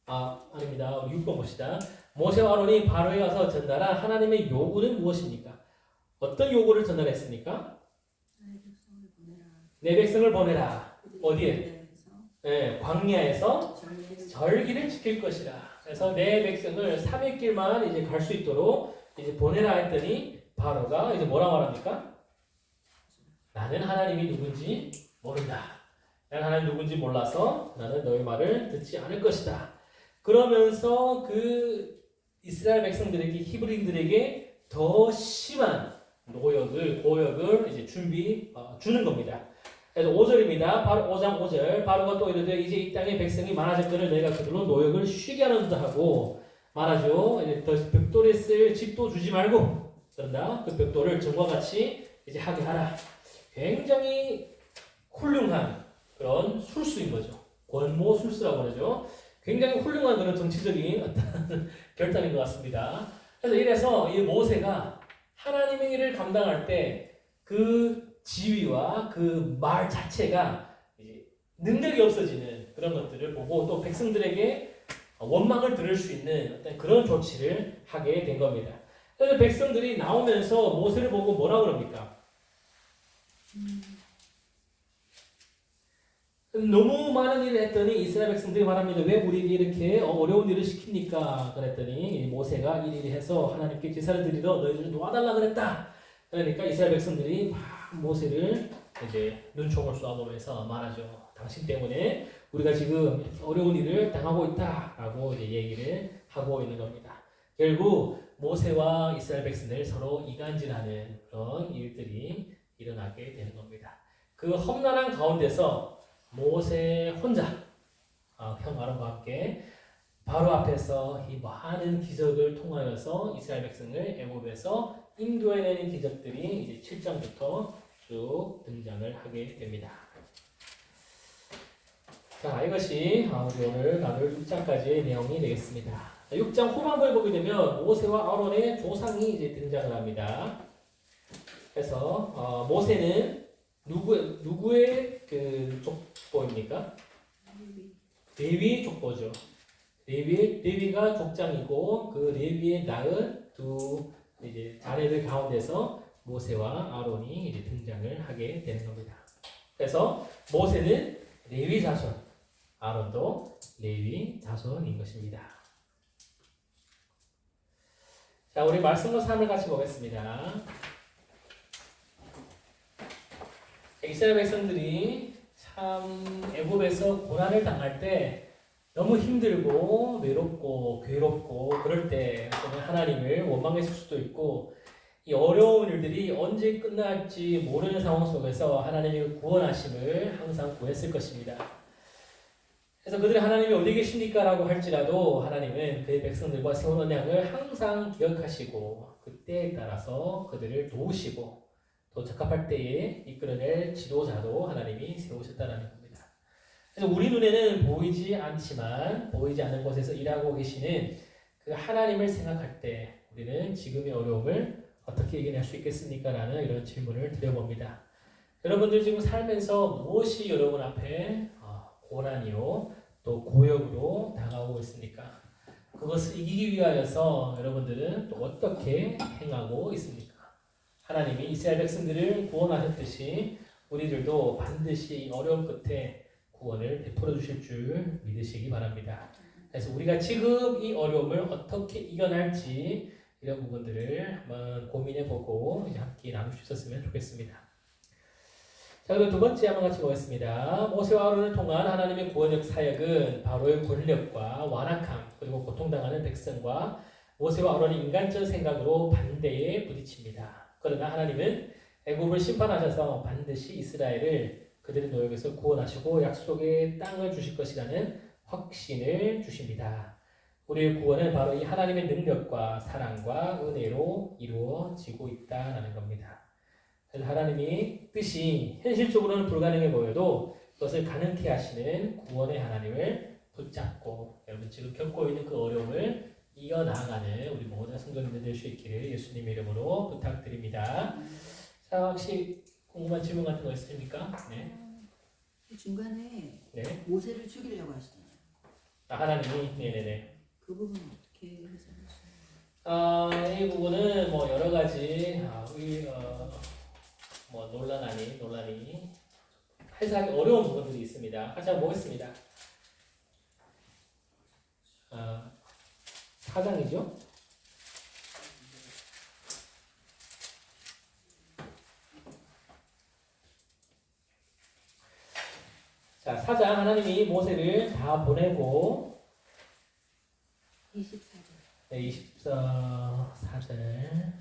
아닙니다. 우리 6번 봅시다. 모세와 아론이 바로에 가서 전달한 하나님의 요구는 무엇입니까? 어떤 요구를 전달했습니까? 내 백성을 보내라. 어디에? 광야에서 절기를 절기를 지킬 것이라. 그래서 내 백성을 3일 길만 이제 갈 수 있도록 이제 보내라 했더니 바로가 이제 뭐라 말합니까? 나는 하나님이 누군지 모른다. 나는 하나님 누군지 몰라서 나는 너희 말을 듣지 않을 것이다. 그러면서 그 이스라엘 백성들에게 히브리인들에게 더 심한 고역을 이제 주는 겁니다. 그래서 5절입니다. 바로 5장 5절. 바로가 또 이르되 이제 이 땅의 백성이 많아졌거늘 너희가 그들로 노역을 쉬게 하는다 하고 말하죠. 이제 더 벽돌에 쓸 집도 주지 말고 그런다. 그 벽돌을 전과 같이 이제 하게 하라. 굉장히 훌륭한 그런 술수인 거죠. 권모술수라고 그러죠. 굉장히 훌륭한 그런 정치적인 어떤 결단인 것 같습니다. 그래서 이래서 이 모세가 하나님의 일을 감당할 때 그 지위와 그 말 자체가 이제 능력이 없어지는 그런 것들을 보고 또 백성들에게 원망을 들을 수 있는 어떤 그런 조치를 하게 된 겁니다. 그래서 백성들이 나오면서 모세를 보고 뭐라 그럽니까? 너무 많은 일을 했더니 이스라엘 백성들이 말합니다. 왜 우리에게 이렇게 어려운 일을 시킵니까? 그랬더니 모세가 일일이 해서 하나님께 제사를 드리러 너희들을 놓아달라 그랬다. 그러니까 이스라엘 백성들이 막 모세를 이제 눈총을 쏘아보면서 말하죠. 당신 때문에 우리가 지금 어려운 일을 당하고 있다라고 이제 얘기를 하고 있는 겁니다. 결국 모세와 이스라엘 백성들 서로 이간질하는 그런 일들이 일어나게 되는 겁니다. 그 험난한 가운데서 모세 혼자 형 아론과 함께 바로 앞에서 이 많은 기적을 통하여서 이스라엘 백성을 애굽에서 인도해내는 기적들이 이제 7장부터 쭉 등장을 하게 됩니다. 자, 이것이 우리 오늘 나눌 6장까지의 내용이 되겠습니다. 6장 후반부에 보게 되면 모세와 아론의 조상이 이제 등장을 합니다. 그래서 모세는 누구의 그 족보입니까? 레위 족보죠. 레위가 족장이고 그 레위에 낳은 두 이제 자녀들 가운데서 모세와 아론이 이제 등장을 하게 되는 겁니다. 그래서 모세는 레위 자손, 아론도 레위 자손인 것입니다. 자, 우리 말씀과 삶을 같이 보겠습니다. 이스라엘 백성들이 참 애굽에서 고난을 당할 때 너무 힘들고 외롭고 괴롭고 그럴 때 하나님을 원망했을 수도 있고 이 어려운 일들이 언제 끝날지 모르는 상황 속에서 하나님의 구원하심을 항상 구했을 것입니다. 그래서 그들이 하나님이 어디 계십니까? 라고 할지라도 하나님은 그의 백성들과 세운 언약을 항상 기억하시고 그때에 따라서 그들을 도우시고 또 적합할 때에 이끌어낼 지도자도 하나님이 세우셨다는 겁니다. 그래서 우리 눈에는 보이지 않지만 보이지 않는 곳에서 일하고 계시는 그 하나님을 생각할 때 우리는 지금의 어려움을 어떻게 이겨낼 수 있겠습니까? 라는 이런 질문을 드려봅니다. 여러분들 지금 살면서 무엇이 여러분 앞에 고난이요 또 고역으로 다가오고 있습니까? 그것을 이기기 위하여서 여러분들은 또 어떻게 행하고 있습니까? 하나님이 이스라엘 백성들을 구원하셨듯이 우리들도 반드시 어려움 끝에 구원을 베풀어 주실 줄 믿으시기 바랍니다. 그래서 우리가 지금 이 어려움을 어떻게 이겨낼지 이런 부분들을 한번 고민해보고 이제 함께 나눌 수 있었으면 좋겠습니다. 자, 그리고 두 번째 한번 같이 보겠습니다. 모세와 아론을 통한 하나님의 구원적 사역은 바로의 권력과 완악함 그리고 고통당하는 백성과 모세와 아론의 인간적 생각으로 반대에 부딪힙니다. 그러나 하나님은 애굽을 심판하셔서 반드시 이스라엘을 그들의 노역에서 구원하시고 약속의 땅을 주실 것이라는 확신을 주십니다. 우리의 구원은 바로 이 하나님의 능력과 사랑과 은혜로 이루어지고 있다는 겁니다. 그래서 하나님이 뜻이 현실적으로는 불가능해 보여도 그것을 가능케 하시는 구원의 하나님을 붙잡고 여러분 지금 겪고 있는 그 어려움을 이어나가는 우리 모든 성도님들 될 수 있기를 예수님 이름으로 부탁드립니다. 자, 혹시 궁금한 질문 같은 거 있으십니까? 네. 중간에 네. 모세를 죽이려고 하시잖아요. 하나님이 네네네. 그 부분 어떻게 해석하시나요? 이 부분은 뭐 여러 가지 논란이 해석하기 어려운 부분들이 있습니다. 같이 한번 보겠습니다. 4장이죠. 자, 4장 하나님이 모세를 다 보내고 24절. 네, 24절.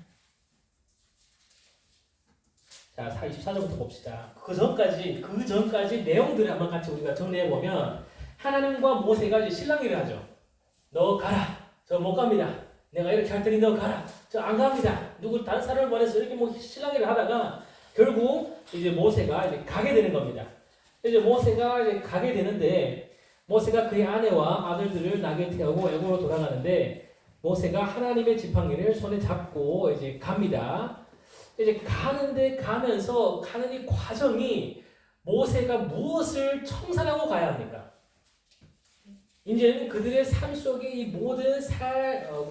자, 24절부터 봅시다. 그 전까지 내용들을 한번 같이 우리가 정리해 보면 하나님과 모세가 이제 실랑이를 하죠. 너 가라. 저 못 갑니다. 내가 이렇게 할 테니 너 가라. 저 안 갑니다. 누구 다른 사람을 보내서 이렇게 뭐 실랑이를 하다가 결국 이제 모세가 이제 가게 되는 겁니다. 이제 모세가 이제 가게 되는데 모세가 그의 아내와 아들들을 나귀에 태우고 애굽으로 돌아가는데 모세가 하나님의 지팡이를 손에 잡고 이제 갑니다. 이제 가면서 가는 이 과정이 모세가 무엇을 청산하고 가야 합니까? 이제는 그들의 삶 속에 이 모든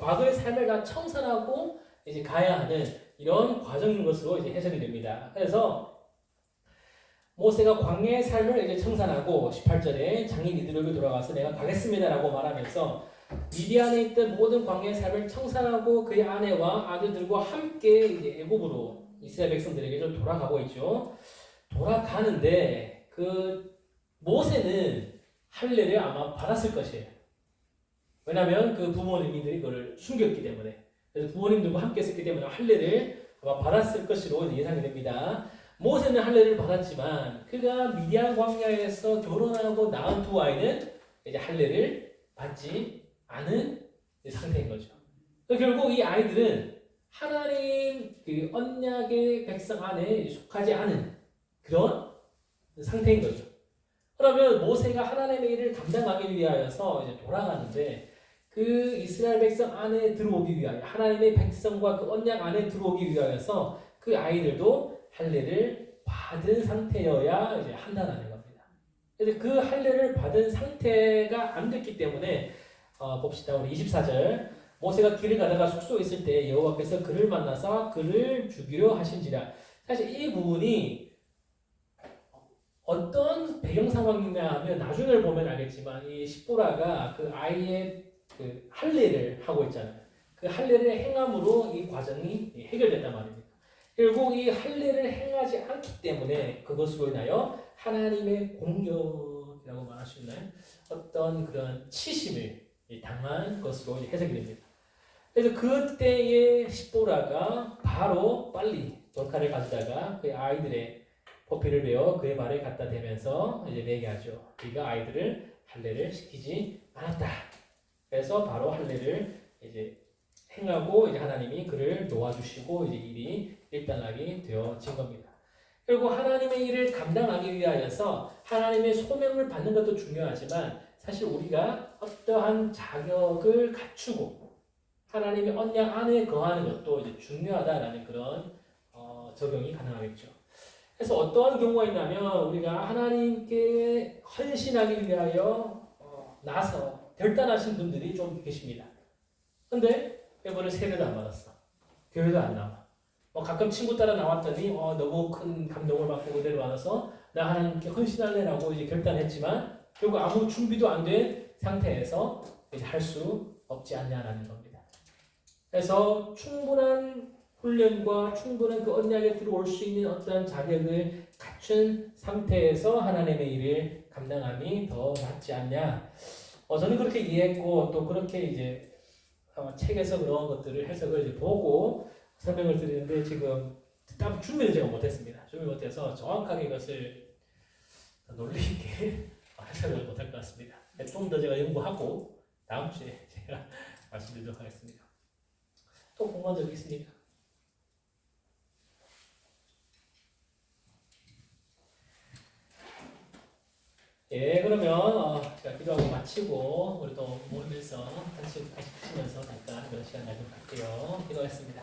과거의 삶을 다 청산하고 이제 가야 하는 이런 과정인 것으로 이제 해석이 됩니다. 그래서 모세가 광야의 삶을 이제 청산하고 18절에 장인 이들에게 돌아가서 내가 가겠습니다라고 말하면서 미디안에 있던 모든 광야의 삶을 청산하고 그의 아내와 아들들과 함께 이제 애굽으로 이스라엘 백성들에게 돌아가고 있죠. 돌아가는데 그 모세는 할례를 아마 받았을 것이에요. 왜냐하면 그 부모님들이 그걸 숨겼기 때문에. 그래서 부모님들과 함께 했기 때문에 할례를 아마 받았을 것으로 예상이 됩니다. 모세는 할례를 받았지만 그가 미디안 광야에서 결혼하고 낳은 두 아이는 이제 할례를 받지 않은 상태인 거죠. 결국 이 아이들은 하나님 그 언약의 백성 안에 속하지 않은 그런 상태인 거죠. 그러면 모세가 하나님의 일을 감당하기 위하여서 이제 돌아가는데 그 이스라엘 백성 안에 들어오기 위하여 하나님의 백성과 그 언약 안에 들어오기 위하여서 그 아이들도 할례를 받은 상태여야 이제 한다는 겁니다. 그래서 그 할례를 받은 상태가 안 됐기 때문에 봅시다. 우리 24절 모세가 길을 가다가 숙소에 있을 때 여호와께서 그를 만나서 그를 죽이려 하신지라. 사실 이 부분이 어떤 배경 상황이냐 하면 나중에 보면 알겠지만 이 십보라가 그 아이의 그 할례를 하고 있잖아요. 그 할례를 행함으로 이 과정이 해결된단 말입니다. 결국 이 할례를 행하지 않기 때문에 그것으로 인하여 하나님의 공격이라고 말할 수 있나요? 어떤 그런 치심을 당한 것으로 해석이 됩니다. 그래서 그때의 십보라가 바로 빨리 돌칼을 가져다가 그 아이들의 포피를 베어 그의 발에 갖다 대면서 이제 얘기하죠. 네가 아이들을 할례를 시키지 않았다. 그래서 바로 할례를 이제 행하고 이제 하나님이 그를 놓아주시고 이제 일이 일단락이 되어진 겁니다. 결국 하나님의 일을 감당하기 위하여서 하나님의 소명을 받는 것도 중요하지만 사실 우리가 어떠한 자격을 갖추고 하나님의 언약 안에 거하는 것도 이제 중요하다라는 그런 적용이 가능하겠죠. 그래서 어떠한 경우가 있냐면 우리가 하나님께 헌신하기 위하여 나서 결단하신 분들이 좀 계십니다. 근데 이번에 세례도 안 받았어. 교회도 안 나와. 가끔 친구 따라 나왔더니 너무 큰 감동을 받고 그대로 와서 나 하나님께 헌신할래라고 이제 결단했지만 결국 아무 준비도 안 된 상태에서 이제 할 수 없지 않냐라는 겁니다. 그래서 충분한 훈련과 충분한 그 언약에 들어올 수 있는 어떠한 자격을 갖춘 상태에서 하나님의 일을 감당함이 더 낫지 않냐. 저는 그렇게 이해했고 또 그렇게 이제 책에서 그런 것들을 해석을 이제 보고 설명을 드리는데 지금 준비를 제가 못했습니다. 준비 못해서 정확하게 이것을 논리 있게 해석을 못할 것 같습니다. 좀 더 제가 연구하고 다음 주에 제가 말씀드리도록 하겠습니다. 또 궁금한 적 있습니까? 예, 그러면 제가 기도하고 마치고 우리 또 모이면서 같이 하시면서 잠깐 몇 시간 좀 갈게요. 기도하겠습니다.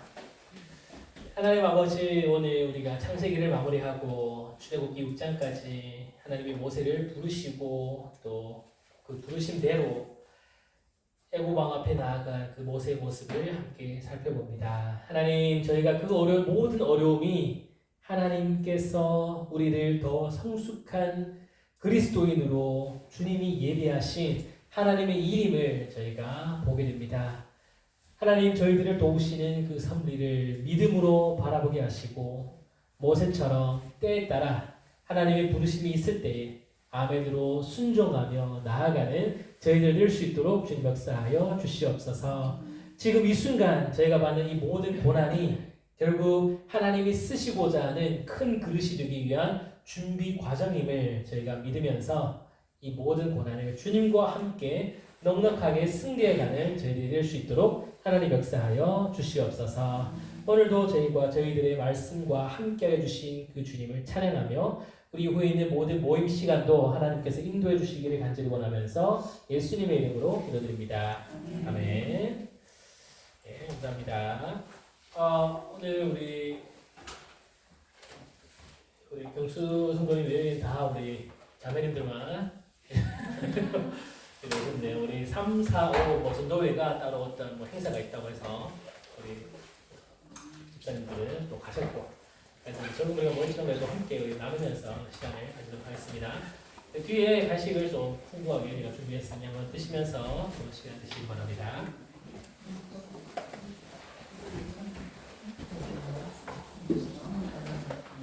하나님 아버지, 오늘 우리가 창세기를 마무리하고 출애굽기 6장까지 하나님이 모세를 부르시고 또 그 부르심대로 애굽 왕 앞에 나아간 그 모세의 모습을 함께 살펴봅니다. 하나님, 저희가 그 모든 어려움이 하나님께서 우리를 더 성숙한 그리스도인으로 주님이 예비하신 하나님의 일임을 저희가 보게 됩니다. 하나님 저희들을 도우시는 그 섭리를 믿음으로 바라보게 하시고 모세처럼 때에 따라 하나님의 부르심이 있을 때에 아멘으로 순종하며 나아가는 저희들 될 수 있도록 주님 역사하여 주시옵소서. 지금 이 순간 저희가 받는 이 모든 고난이 결국 하나님이 쓰시고자 하는 큰 그릇이 되기 위한 준비 과정임을 저희가 믿으면서 이 모든 고난을 주님과 함께 넉넉하게 승리해가는 저희들이 될 수 있도록 하나님 역사하여 주시옵소서. 오늘도 저희와 저희들의 말씀과 함께 해주신 그 주님을 찬양하며 우리 이후에 있는 모든 모임 시간도 하나님께서 인도해 주시기를 간절히 원하면서 예수님의 이름으로 기도드립니다. 아멘. 네, 감사합니다. 오늘 우리 경수 성도님 외에 다 우리 자매님들만 오셨네요. 우리 3, 4, 5 뭐 전도회가 따로 어떤 뭐 행사가 있다고 해서 우리 집사님들은 또 가셨고, 그래서 저는 우리가 모임처럼 해도 함께 우리 나누면서 시간을 가지도록 하겠습니다. 뒤에 간식을 좀 풍부하게 우리가 준비했으니 한번 드시면서 좋은 시간 되시기 바랍니다.